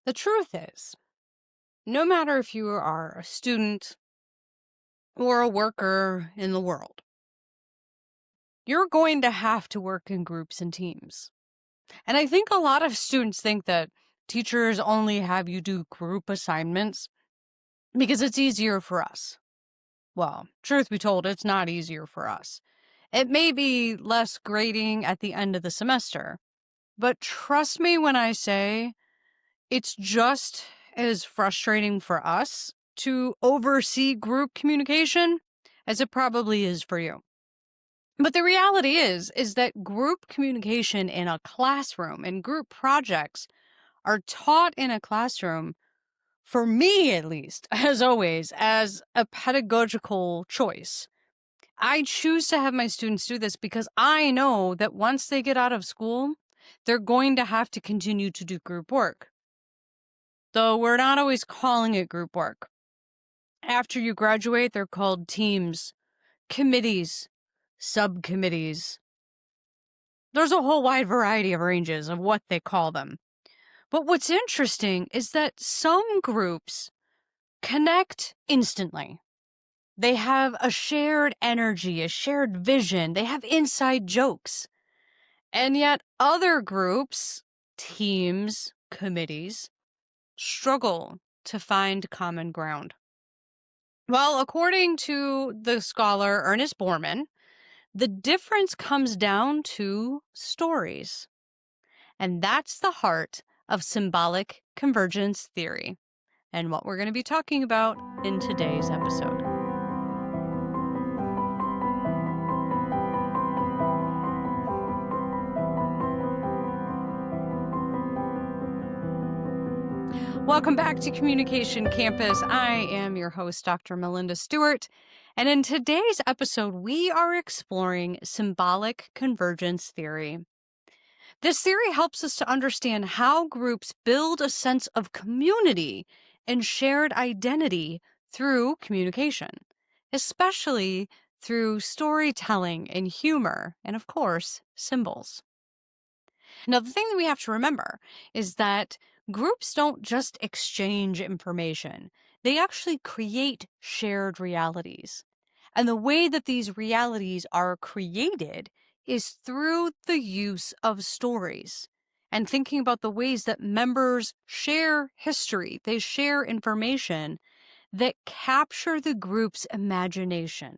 The truth is, no matter if you are a student or a worker in the world, you're going to have to work in groups and teams. And I think a lot of students think that teachers only have you do group assignments because it's easier for us. Well, truth be told, it's not easier for us. It may be less grading at the end of the semester, but trust me when I say it's just as frustrating for us to oversee group communication as it probably is for you. But the reality is that group communication in a classroom and group projects are taught in a classroom, for me at least, as always, as a pedagogical choice. I choose to have my students do this because I know that once they get out of school, they're going to have to continue to do group work. Though we're not always calling it group work. After you graduate, they're called teams, committees, subcommittees. There's a whole wide variety of ranges of what they call them. But what's interesting is that some groups connect instantly. They have a shared energy, a shared vision. They have inside jokes. And yet other groups, teams, committees, struggle to find common ground. Well, according to the scholar Ernest Bormann, the difference comes down to stories. And that's the heart of symbolic convergence theory, and what we're going to be talking about in today's episode. Welcome back to Communication Campus. I am your host, Dr. Malynnda Stewart. And in today's episode, we are exploring symbolic convergence theory. This theory helps us to understand how groups build a sense of community and shared identity through communication, especially through storytelling and humor, and of course, symbols. Now, the thing that we have to remember is that groups don't just exchange information, they actually create shared realities. And the way that these realities are created is through the use of stories and thinking about the ways that members share history, they share information that capture the group's imagination.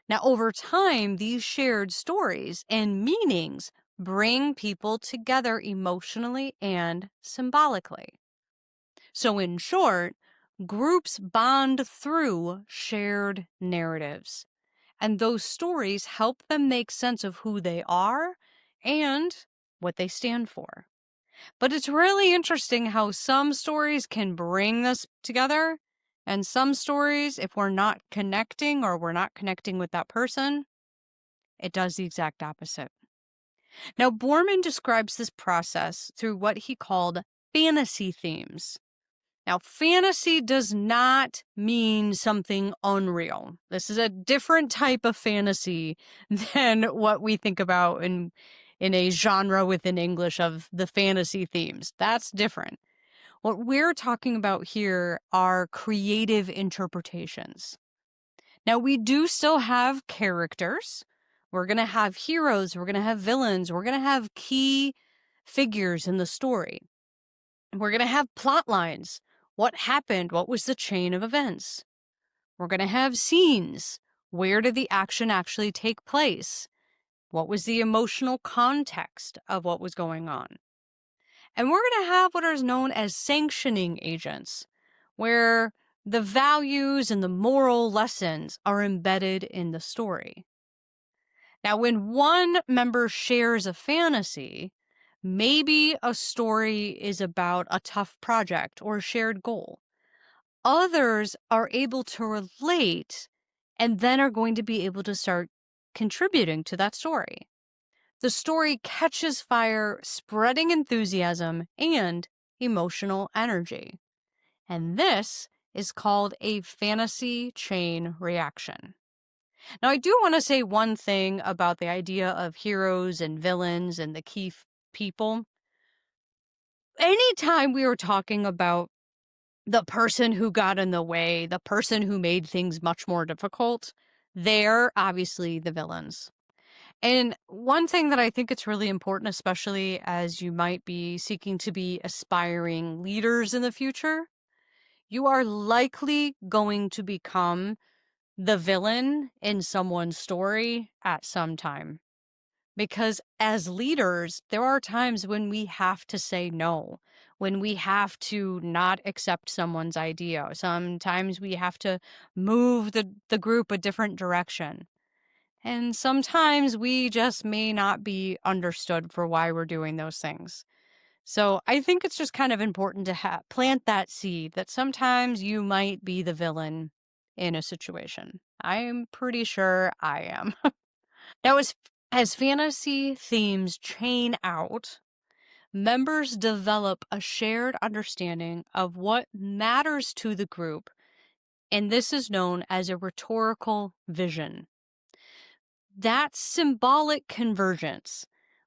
Now, over time, these shared stories and meanings bring people together emotionally and symbolically. So, in short, groups bond through shared narratives, and those stories help them make sense of who they are and what they stand for. But it's really interesting how some stories can bring us together, and some stories, if we're not connecting or we're not connecting with that person, it does the exact opposite. Now, Bormann describes this process through what he called fantasy themes. Now, fantasy does not mean something unreal. This is a different type of fantasy than what we think about in a genre within English of the fantasy themes. That's different. What we're talking about here are creative interpretations. Now, we do still have characters. We're going to have heroes. We're going to have villains. We're going to have key figures in the story. We're going to have plot lines. What happened? What was the chain of events? We're going to have scenes. Where did the action actually take place? What was the emotional context of what was going on? And we're going to have what is known as sanctioning agents, where the values and the moral lessons are embedded in the story. Now, when one member shares a fantasy, maybe a story is about a tough project or a shared goal. Others are able to relate and then are going to be able to start contributing to that story. The story catches fire, spreading enthusiasm and emotional energy. And this is called a fantasy chain reaction. Now, I do want to say one thing about the idea of heroes and villains and the key people. anytime we were talking about the person who got in the way, the person who made things much more difficult, they're obviously the villains. And one thing that I think it's really important, especially as you might be seeking to be aspiring leaders in the future, you are likely going to become the villain in someone's story at some time. Because as leaders, there are times when we have to say no, when we have to not accept someone's idea. Sometimes we have to move the group a different direction. And sometimes we just may not be understood for why we're doing those things. So I think it's just kind of important to plant that seed that sometimes you might be the villain in a situation. I'm pretty sure I am. Now, as fantasy themes chain out, members develop a shared understanding of what matters to the group, and this is known as a rhetorical vision. That's symbolic convergence,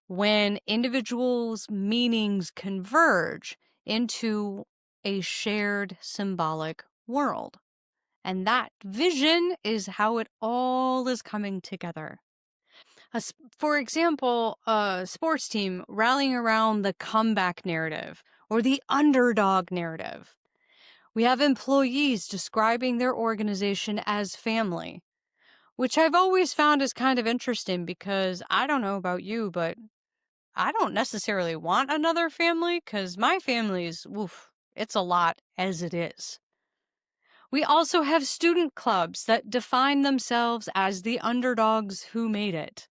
when individuals' meanings converge into a shared symbolic world. And that vision is how it all is coming together. For example, a sports team rallying around the comeback narrative or the underdog narrative. We have employees describing their organization as family, which I've always found is kind of interesting because I don't know about you, but I don't necessarily want another family because my family is, oof, it's a lot as it is. We also have student clubs that define themselves as the underdogs who made it.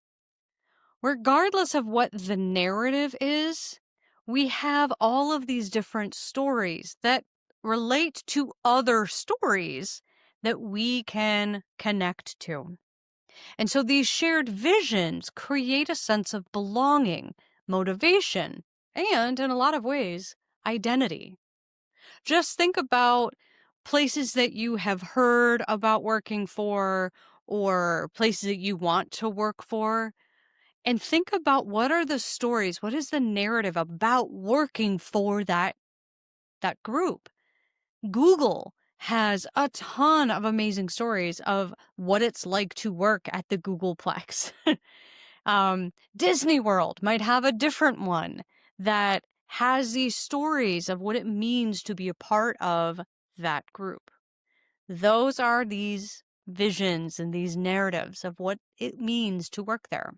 Regardless of what the narrative is, we have all of these different stories that relate to other stories that we can connect to. And so these shared visions create a sense of belonging, motivation, and in a lot of ways, identity. Just think about places that you have heard about working for or places that you want to work for. And think about what are the stories, what is the narrative about working for that group. Google has a ton of amazing stories of what it's like to work at the Googleplex. Disney World might have a different one that has these stories of what it means to be a part of that group. Those are these visions and these narratives of what it means to work there.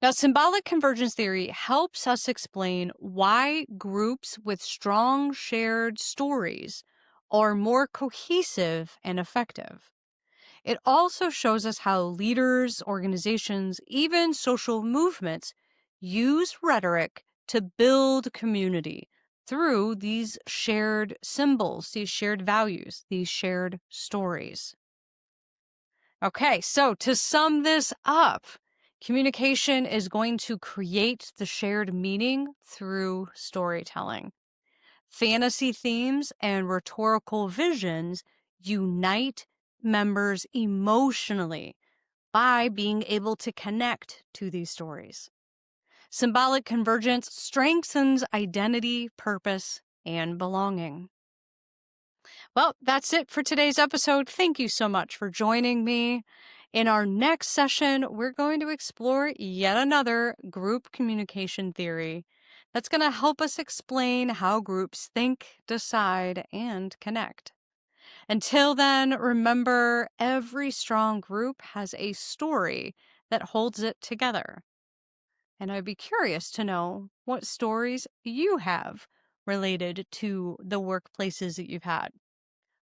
Now, symbolic convergence theory helps us explain why groups with strong shared stories are more cohesive and effective. It also shows us how leaders, organizations, even social movements use rhetoric to build community through these shared symbols, these shared values, these shared stories. Okay, so to sum this up, communication is going to create the shared meaning through storytelling. Fantasy themes and rhetorical visions unite members emotionally by being able to connect to these stories. Symbolic convergence strengthens identity, purpose, and belonging. Well, that's it for today's episode. Thank you so much for joining me. In our next session, we're going to explore yet another group communication theory that's going to help us explain how groups think, decide, and connect. Until then, remember every strong group has a story that holds it together. And I'd be curious to know what stories you have related to the workplaces that you've had.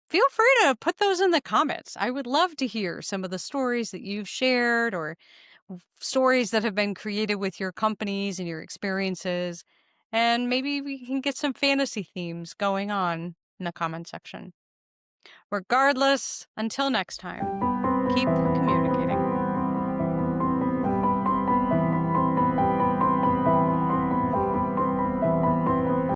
Feel free to put those in the comments. I would love to hear some of the stories that you've shared or stories that have been created with your companies and your experiences. And maybe we can get some fantasy themes going on in the comment section. Regardless, until next time, keep